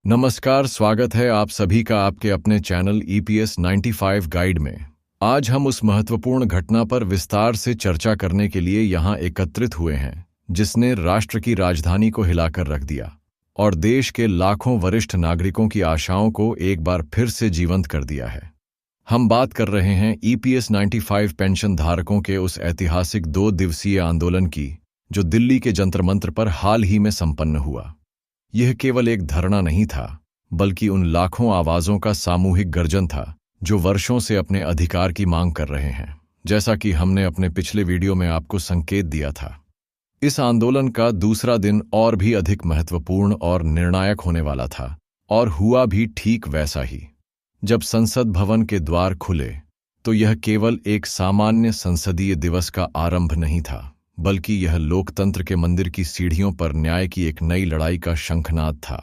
नमस्कार, स्वागत है आप सभी का आपके अपने चैनल EPS 95 गाइड में। आज हम उस महत्वपूर्ण घटना पर विस्तार से चर्चा करने के लिए यहाँ एकत्रित हुए हैं जिसने राष्ट्र की राजधानी को हिलाकर रख दिया और देश के लाखों वरिष्ठ नागरिकों की आशाओं को एक बार फिर से जीवंत कर दिया है। हम बात कर रहे हैं EPS 95 पेंशन धारकों के उस ऐतिहासिक 2 दिवसीय आंदोलन की जो दिल्ली के जंतर मंतर पर हाल ही में संपन्न हुआ। यह केवल एक धरना नहीं था, बल्कि उन लाखों आवाज़ों का सामूहिक गर्जन था जो वर्षों से अपने अधिकार की मांग कर रहे हैं। जैसा कि हमने अपने पिछले वीडियो में आपको संकेत दिया था, इस आंदोलन का दूसरा दिन और भी अधिक महत्वपूर्ण और निर्णायक होने वाला था, और हुआ भी ठीक वैसा ही। जब संसद भवन के द्वार खुले तो यह केवल एक सामान्य संसदीय दिवस का आरंभ नहीं था, बल्कि यह लोकतंत्र के मंदिर की सीढ़ियों पर न्याय की एक नई लड़ाई का शंखनाद था।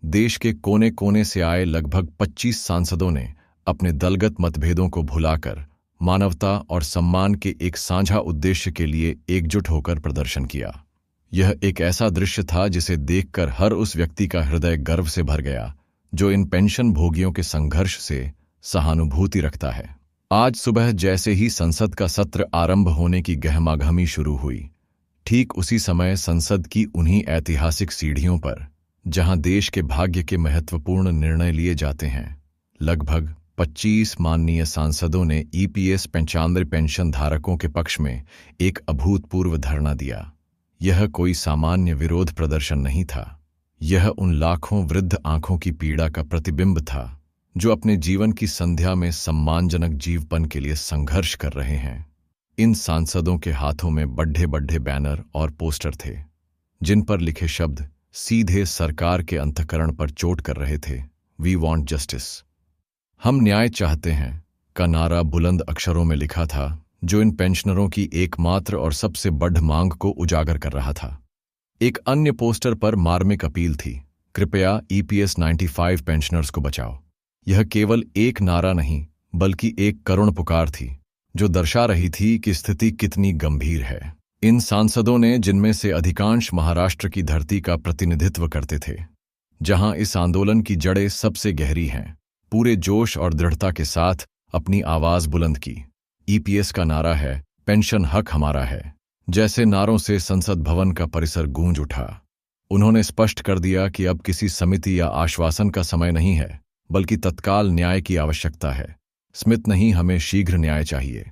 देश के कोने कोने से आए लगभग 25 सांसदों ने अपने दलगत मतभेदों को भुलाकर मानवता और सम्मान के एक साझा उद्देश्य के लिए एकजुट होकर प्रदर्शन किया। यह एक ऐसा दृश्य था जिसे देखकर हर उस व्यक्ति का हृदय गर्व से भर गया जो इन पेंशन भोगियों के संघर्ष से सहानुभूति रखता है। आज सुबह जैसे ही संसद का सत्र आरंभ होने की गहमागहमी शुरू हुई, ठीक उसी समय संसद की उन्हीं ऐतिहासिक सीढ़ियों पर जहां देश के भाग्य के महत्वपूर्ण निर्णय लिए जाते हैं, लगभग 25 माननीय सांसदों ने EPS 95 पेंशन धारकों के पक्ष में एक अभूतपूर्व धरना दिया। यह कोई सामान्य विरोध प्रदर्शन नहीं था, यह उन लाखों वृद्ध आंखों की पीड़ा का प्रतिबिंब था जो अपने जीवन की संध्या में सम्मानजनक जीवपन के लिए संघर्ष कर रहे हैं। इन सांसदों के हाथों में बड़े बड़े बैनर और पोस्टर थे जिन पर लिखे शब्द सीधे सरकार के अंतःकरण पर चोट कर रहे थे। वी वॉन्ट जस्टिस, हम न्याय चाहते हैं का नारा बुलंद अक्षरों में लिखा था, जो इन पेंशनरों की एकमात्र और सबसे बड़ी मांग को उजागर कर रहा था। एक अन्य पोस्टर पर मार्मिक अपील थी, कृपया EPS 95 पेंशनर्स को बचाओ। यह केवल एक नारा नहीं, बल्कि एक करुण पुकार थी जो दर्शा रही थी कि स्थिति कितनी गंभीर है। इन सांसदों ने, जिनमें से अधिकांश महाराष्ट्र की धरती का प्रतिनिधित्व करते थे, जहां इस आंदोलन की जड़ें सबसे गहरी हैं, पूरे जोश और दृढ़ता के साथ अपनी आवाज बुलंद की। EPS का नारा है, पेंशन हक हमारा है। जैसे नारों से संसद भवन का परिसर गूंज उठा। उन्होंने स्पष्ट कर दिया कि अब किसी समिति या आश्वासन का समय नहीं है, बल्कि तत्काल न्याय की आवश्यकता है। स्मित नहीं, हमें शीघ्र न्याय चाहिए।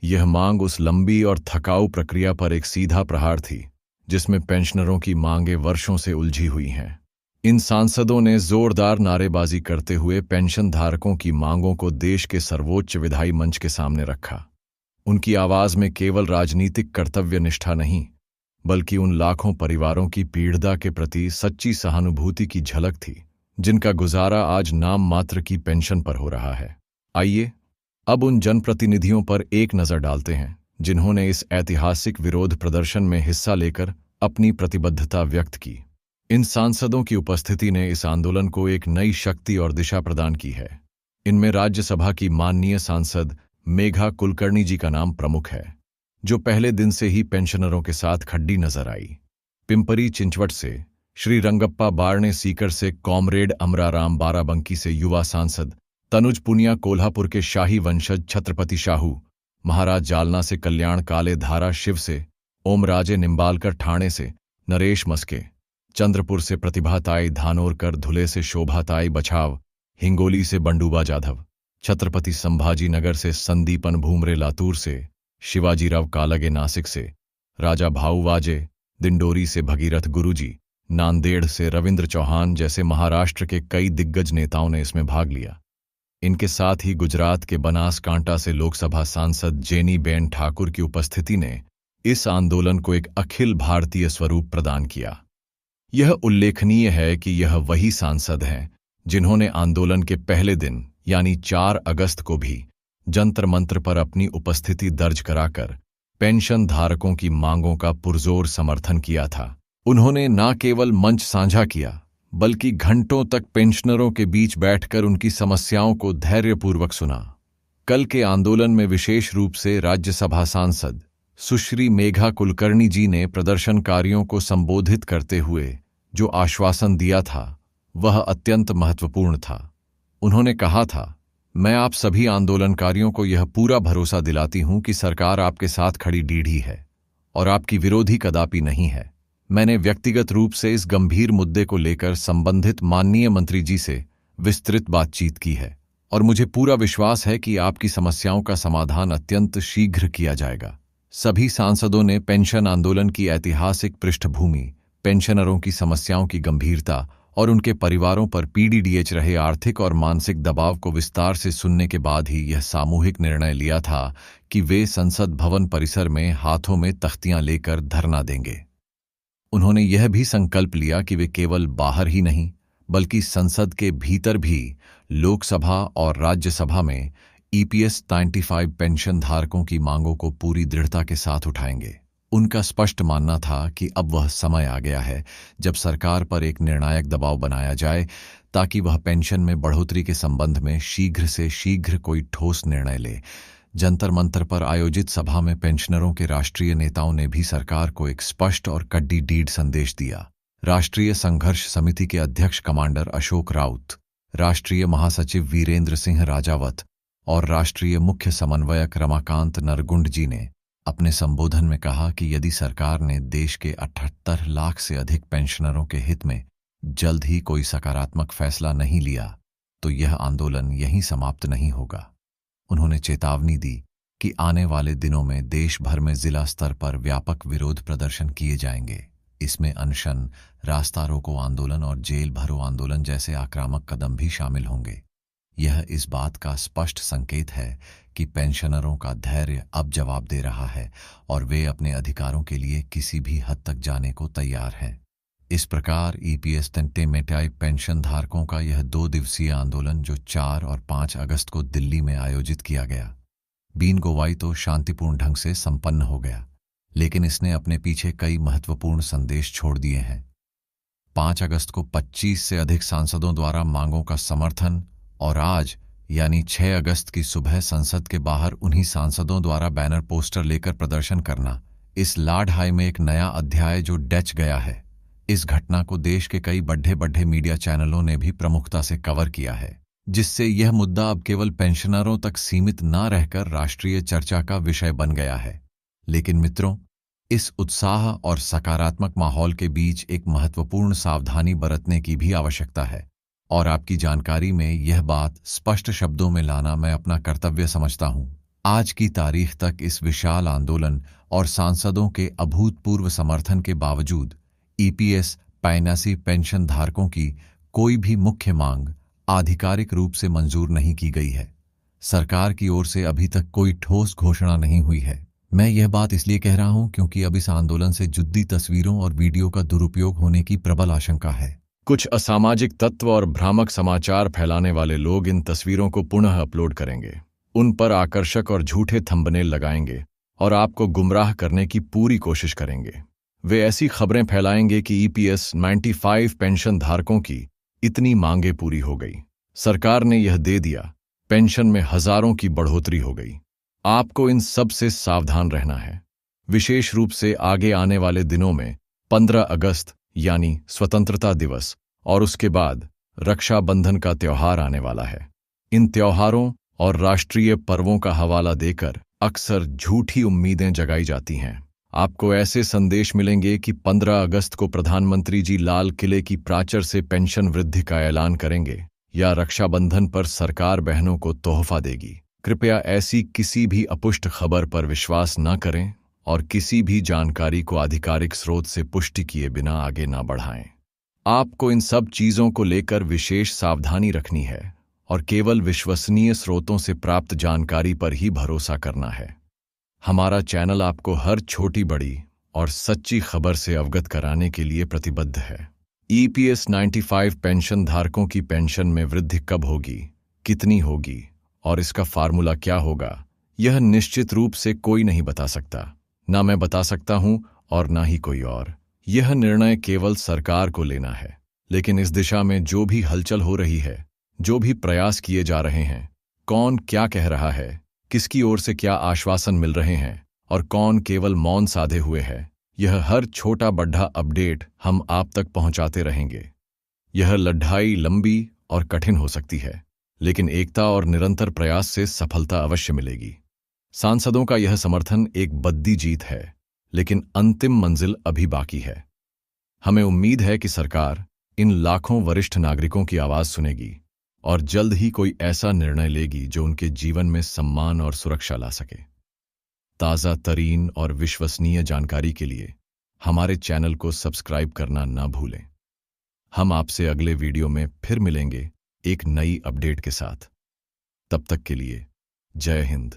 यह मांग उस लंबी और थकाऊ प्रक्रिया पर एक सीधा प्रहार थी जिसमें पेंशनरों की मांगें वर्षों से उलझी हुई हैं। इन सांसदों ने जोरदार नारेबाजी करते हुए पेंशन धारकों की मांगों को देश के सर्वोच्च विधायी मंच के सामने रखा। उनकी आवाज में केवल राजनीतिक कर्तव्य निष्ठा नहीं, बल्कि उन लाखों परिवारों की पीड़ा के प्रति सच्ची सहानुभूति की झलक थी जिनका गुजारा आज नाम मात्र की पेंशन पर हो रहा है। आइए अब उन जनप्रतिनिधियों पर एक नज़र डालते हैं जिन्होंने इस ऐतिहासिक विरोध प्रदर्शन में हिस्सा लेकर अपनी प्रतिबद्धता व्यक्त की। इन सांसदों की उपस्थिति ने इस आंदोलन को एक नई शक्ति और दिशा प्रदान की है। इनमें राज्यसभा की माननीय सांसद मेघा कुलकर्णी जी का नाम प्रमुख है, जो पहले दिन से ही पेंशनरों के साथ खड़ी नजर आई। पिंपरी चिंचवट से श्री रंगप्पा बारणे, सीकर से कॉमरेड अमराराम, बाराबंकी से युवा सांसद तनुज पुनिया, कोल्हापुर के शाही वंशज छत्रपति शाहू महाराज, जालना से कल्याण काले, धारा शिव से ओमराजे निम्बालकर, ठाणे से नरेश मस्के, चंद्रपुर से प्रतिभा ताई धानोरकर, धुले से शोभा ताई बछाव, हिंगोली से बंडूबा जाधव, छत्रपति संभाजी नगर से संदीपन भूमरे, लातूर से शिवाजीराव कालगे, नासिक से राजा भाऊ वाजे, दिंडोरी से भगीरथ गुरुजी, नांदेड़ से रविंद्र चौहान जैसे महाराष्ट्र के कई दिग्गज नेताओं ने इसमें भाग लिया। इनके साथ ही गुजरात के बनासकांठा से लोकसभा सांसद जेनी बेन ठाकुर की उपस्थिति ने इस आंदोलन को एक अखिल भारतीय स्वरूप प्रदान किया। यह उल्लेखनीय है कि यह वही सांसद हैं जिन्होंने आंदोलन के पहले दिन यानी 4 अगस्त को भी जंतर मंतर पर अपनी उपस्थिति दर्ज कराकर पेंशन धारकों की मांगों का पुरजोर समर्थन किया था। उन्होंने न केवल मंच साझा किया, बल्कि घंटों तक पेंशनरों के बीच बैठकर उनकी समस्याओं को धैर्यपूर्वक सुना। कल के आंदोलन में विशेष रूप से राज्यसभा सांसद सुश्री मेघा कुलकर्णी जी ने प्रदर्शनकारियों को संबोधित करते हुए जो आश्वासन दिया था, वह अत्यंत महत्वपूर्ण था। उन्होंने कहा था, मैं आप सभी आंदोलनकारियों को यह पूरा भरोसा दिलाती हूं कि सरकार आपके साथ खड़ी डीढ़ी है और आपकी विरोधी कदापि नहीं है। मैंने व्यक्तिगत रूप से इस गंभीर मुद्दे को लेकर संबंधित माननीय मंत्री जी से विस्तृत बातचीत की है और मुझे पूरा विश्वास है कि आपकी समस्याओं का समाधान अत्यंत शीघ्र किया जाएगा। सभी सांसदों ने पेंशन आंदोलन की ऐतिहासिक पृष्ठभूमि, पेंशनरों की समस्याओं की गंभीरता और उनके परिवारों पर पीडीडीएच रहे आर्थिक और मानसिक दबाव को विस्तार से सुनने के बाद ही यह सामूहिक निर्णय लिया था कि वे संसद भवन परिसर में हाथों में तख्तियां लेकर धरना देंगे। उन्होंने यह भी संकल्प लिया कि वे केवल बाहर ही नहीं बल्कि संसद के भीतर भी लोकसभा और राज्यसभा में ईपीएस 95 पेंशन धारकों की मांगों को पूरी दृढ़ता के साथ उठाएंगे। उनका स्पष्ट मानना था कि अब वह समय आ गया है जब सरकार पर एक निर्णायक दबाव बनाया जाए ताकि वह पेंशन में बढ़ोतरी के संबंध में शीघ्र से शीघ्र कोई ठोस निर्णय ले। जंतर मंतर पर आयोजित सभा में पेंशनरों के राष्ट्रीय नेताओं ने भी सरकार को एक स्पष्ट और कड्डी डीड संदेश दिया। राष्ट्रीय संघर्ष समिति के अध्यक्ष कमांडर अशोक राउत, राष्ट्रीय महासचिव वीरेंद्र सिंह राजावत और राष्ट्रीय मुख्य समन्वयक रमाकांत नरगुंड जी ने अपने संबोधन में कहा कि यदि सरकार ने देश के 78 लाख से अधिक पेंशनरों के हित में जल्द ही कोई सकारात्मक फैसला नहीं लिया तो यह आंदोलन यहीं समाप्त नहीं होगा। उन्होंने चेतावनी दी कि आने वाले दिनों में देश भर में जिला स्तर पर व्यापक विरोध प्रदर्शन किए जाएंगे। इसमें अनशन, रास्ता रोको आंदोलन और जेल भरो आंदोलन जैसे आक्रामक कदम भी शामिल होंगे। यह इस बात का स्पष्ट संकेत है कि पेंशनरों का धैर्य अब जवाब दे रहा है और वे अपने अधिकारों के लिए किसी भी हद तक जाने को तैयार हैं। इस प्रकार ईपीएस 95 पेंशन धारकों का यह 2 दिवसीय आंदोलन जो 4 और 5 अगस्त को दिल्ली में आयोजित किया गया, बीन गोवाई तो शांतिपूर्ण ढंग से संपन्न हो गया, लेकिन इसने अपने पीछे कई महत्वपूर्ण संदेश छोड़ दिए हैं। 5 अगस्त को 25 से अधिक सांसदों द्वारा मांगों का समर्थन और आज यानी 6 अगस्त की सुबह संसद के बाहर उन्हीं सांसदों द्वारा बैनर पोस्टर लेकर प्रदर्शन करना, इस लाडहाई में एक नया अध्याय जो डच गया है। इस घटना को देश के कई बड़े मीडिया चैनलों ने भी प्रमुखता से कवर किया है, जिससे यह मुद्दा अब केवल पेंशनरों तक सीमित न रहकर राष्ट्रीय चर्चा का विषय बन गया है। लेकिन मित्रों, इस उत्साह और सकारात्मक माहौल के बीच एक महत्वपूर्ण सावधानी बरतने की भी आवश्यकता है और आपकी जानकारी में यह बात स्पष्ट शब्दों में लाना मैं अपना कर्तव्य समझता हूं। आज की तारीख तक इस विशाल आंदोलन और सांसदों के अभूतपूर्व समर्थन के बावजूद ईपीएस 85 पेंशन धारकों की कोई भी मुख्य मांग आधिकारिक रूप से मंजूर नहीं की गई है। सरकार की ओर से अभी तक कोई ठोस घोषणा नहीं हुई है। मैं यह बात इसलिए कह रहा हूं क्योंकि अब इस आंदोलन से जुद्दी तस्वीरों और वीडियो का दुरुपयोग होने की प्रबल आशंका है। कुछ असामाजिक तत्व और भ्रामक समाचार फैलाने वाले लोग इन तस्वीरों को पुनः अपलोड करेंगे, उन पर आकर्षक और झूठे थंबनेल लगाएंगे और आपको गुमराह करने की पूरी कोशिश करेंगे। वे ऐसी खबरें फैलाएंगे कि ईपीएस 95 पेंशन धारकों की इतनी मांगें पूरी हो गई, सरकार ने यह दे दिया, पेंशन में हजारों की बढ़ोतरी हो गई। आपको इन सब से सावधान रहना है, विशेष रूप से आगे आने वाले दिनों में 15 अगस्त यानी स्वतंत्रता दिवस और उसके बाद रक्षाबंधन का त्योहार आने वाला है। इन त्योहारों और राष्ट्रीय पर्वों का हवाला देकर अक्सर झूठी उम्मीदें जगाई जाती हैं। आपको ऐसे संदेश मिलेंगे कि 15 अगस्त को प्रधानमंत्री जी लाल किले की प्राचीर से पेंशन वृद्धि का ऐलान करेंगे या रक्षाबंधन पर सरकार बहनों को तोहफा देगी। कृपया ऐसी किसी भी अपुष्ट खबर पर विश्वास न करें और किसी भी जानकारी को आधिकारिक स्रोत से पुष्टि किए बिना आगे न बढ़ाएं। आपको इन सब चीजों को लेकर विशेष सावधानी रखनी है और केवल विश्वसनीय स्रोतों से प्राप्त जानकारी पर ही भरोसा करना है। हमारा चैनल आपको हर छोटी बड़ी और सच्ची खबर से अवगत कराने के लिए प्रतिबद्ध है। ईपीएस 95 पेंशन धारकों की पेंशन में वृद्धि कब होगी, कितनी होगी और इसका फार्मूला क्या होगा, यह निश्चित रूप से कोई नहीं बता सकता। ना मैं बता सकता हूं और ना ही कोई और। यह निर्णय केवल सरकार को लेना है। लेकिन इस दिशा में जो भी हलचल हो रही है, जो भी प्रयास किए जा रहे हैं, कौन क्या कह रहा है, किसकी ओर से क्या आश्वासन मिल रहे हैं और कौन केवल मौन साधे हुए है, यह हर छोटा बड़ा अपडेट हम आप तक पहुंचाते रहेंगे। यह लड़ाई लंबी और कठिन हो सकती है, लेकिन एकता और निरंतर प्रयास से सफलता अवश्य मिलेगी। सांसदों का यह समर्थन एक बद्दी जीत है, लेकिन अंतिम मंजिल अभी बाकी है। हमें उम्मीद है कि सरकार इन लाखों वरिष्ठ नागरिकों की आवाज सुनेगी और जल्द ही कोई ऐसा निर्णय लेगी जो उनके जीवन में सम्मान और सुरक्षा ला सके। ताज़ा तरीन और विश्वसनीय जानकारी के लिए हमारे चैनल को सब्सक्राइब करना ना भूलें। हम आपसे अगले वीडियो में फिर मिलेंगे एक नई अपडेट के साथ। तब तक के लिए जय हिंद।